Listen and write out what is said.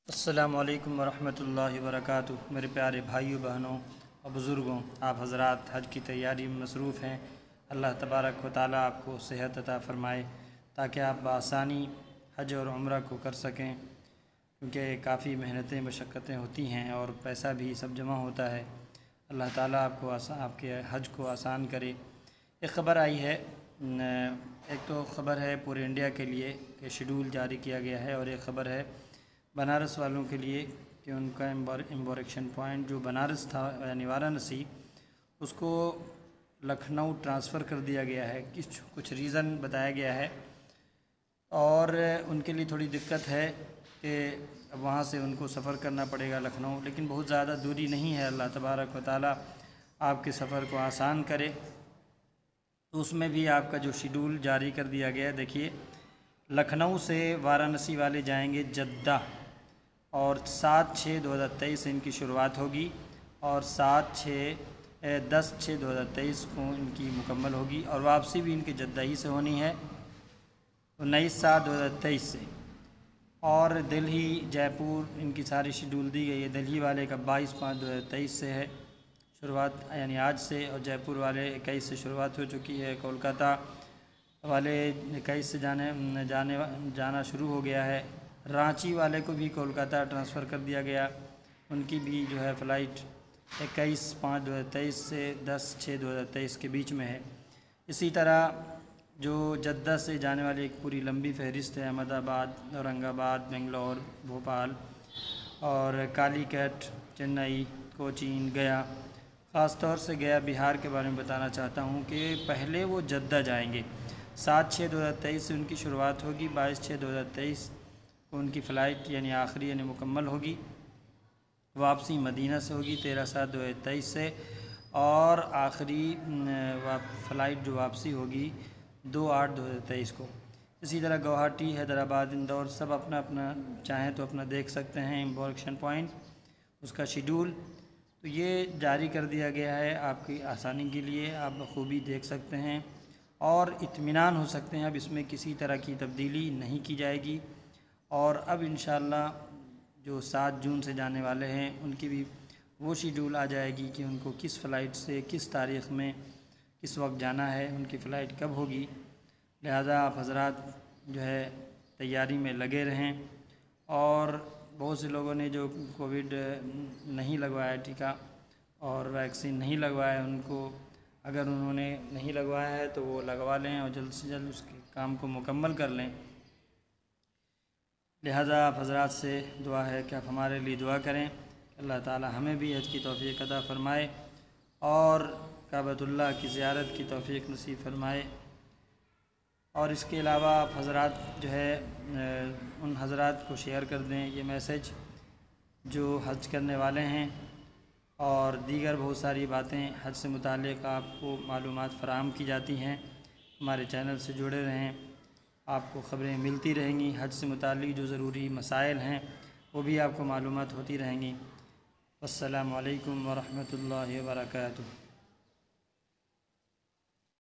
अस्सलामुअलैकुम वरहमतुल्लाहि वबरकातुहू। मेरे प्यारे भाइयों बहनों और बुज़ुर्गों, आप हज़रात हज की तैयारी में मसरूफ़ हैं। अल्लाह तबारक व तआला आपको सेहत अता फ़रमाए ताकि आप बआसानी हज और उम्रा को कर सकें, क्योंकि काफ़ी मेहनतें मशक्क़तें होती हैं और पैसा भी सब जमा होता है। अल्लाह ताला आपको आपके हज को आसान करे। एक ख़बर आई है, एक तो ख़बर है पूरे इंडिया के लिए कि शेड्यूल जारी किया गया है, और एक ख़बर है बनारस वालों के लिए कि उनका एम्बोरेक्शन पॉइंट जो बनारस था यानी वाराणसी, उसको लखनऊ ट्रांसफ़र कर दिया गया है। कुछ रीज़न बताया गया है और उनके लिए थोड़ी दिक्कत है कि वहाँ से उनको सफ़र करना पड़ेगा लखनऊ, लेकिन बहुत ज़्यादा दूरी नहीं है। अल्लाह तबारक व तआला आपके सफ़र को आसान करे। तो उसमें भी आपका जो शेड्यूल जारी कर दिया गया है, देखिए लखनऊ से वाराणसी वाले जाएंगे जद्दा, और 7/6/2023 से इनकी शुरुआत होगी और 10/6/2023 को इनकी मुकम्मल होगी, और वापसी भी इनकी जद्दा ही से होनी है 19/7/2023 से। और दिल्ली जयपुर इनकी सारी शेड्यूल दी गई है। दिल्ली वाले का 22/5/2023 से है शुरुआत, यानी आज से, और जयपुर वाले 21 से शुरुआत हो चुकी है। कोलकाता वाले 21 से जाना शुरू हो गया है। रांची वाले को भी कोलकाता ट्रांसफ़र कर दिया गया, उनकी भी जो है फ़्लाइट 21/5/2023 से 10/6/2023 के बीच में है। इसी तरह जो जद्दा से जाने वाली एक पूरी लंबी फहरिस्त है, अहमदाबाद, औरंगाबाद, बेंगलोर, भोपाल और कालीकट, चेन्नई, कोचीन, गया। ख़ास तौर से गया बिहार के बारे में बताना चाहता हूँ कि पहले वो जद्दा जाएंगे। 7/6/2023 से उनकी शुरुआत होगी, 22/6/2023 को उनकी फ़्लाइट यानी आखिरी यानी मुकम्मल होगी। वापसी मदीना से होगी 13/7/2023 से, और आखिरी फ़्लाइट जो वापसी होगी 2/8/2023 को। इसी तरह गुवाहाटी, हैदराबाद, इंदौर सब अपना अपना चाहें तो अपना देख सकते हैं एम्बोरेक्शन पॉइंट, उसका शेड्यूल। तो ये जारी कर दिया गया है आपकी आसानी के लिए, आप बखूबी देख सकते हैं और इत्मीनान हो सकते हैं। अब इसमें किसी तरह की तब्दीली नहीं की जाएगी। और अब इंशाअल्लाह जो 7 जून से जाने वाले हैं उनकी भी वो शेड्यूल आ जाएगी कि उनको किस फ़्लाइट से किस तारीख़ में किस वक्त जाना है, उनकी फ़्लाइट कब होगी। लिहाजा आप हज़रात जो है तैयारी में लगे रहें। और बहुत से लोगों ने जो कोविड नहीं लगवाया टीका और वैक्सीन नहीं लगवाया, उनको अगर उन्होंने नहीं लगवाया है तो वो लगवा लें और जल्द से जल्द उसके काम को मुकम्मल कर लें। लिहाजा आप हज़रात से दुआ है कि आप हमारे लिए दुआ करें, अल्लाह ताला हमें भी हज की तौफ़ीक़ अता फ़रमाए और काबतुल्लाह की ज़ियारत की तौफ़ीक़ नसीब फ़रमाए। और इसके अलावा आप हज़रात जो है उन हज़रात को शेयर कर दें ये मैसेज जो हज करने वाले हैं, और दीगर बहुत सारी बातें हज से मुताल्लिक़ आपको मालूमात फ़राहम की जाती हैं। हमारे चैनल से जुड़े रहें, आपको ख़बरें मिलती रहेंगी। हज से मुताल्लिक़ जो ज़रूरी मसाइल हैं वो भी आपको मालूमात होती रहेंगी। अस्सलामु अलैकुम वरहमतुल्लाहि वबरकातुहू।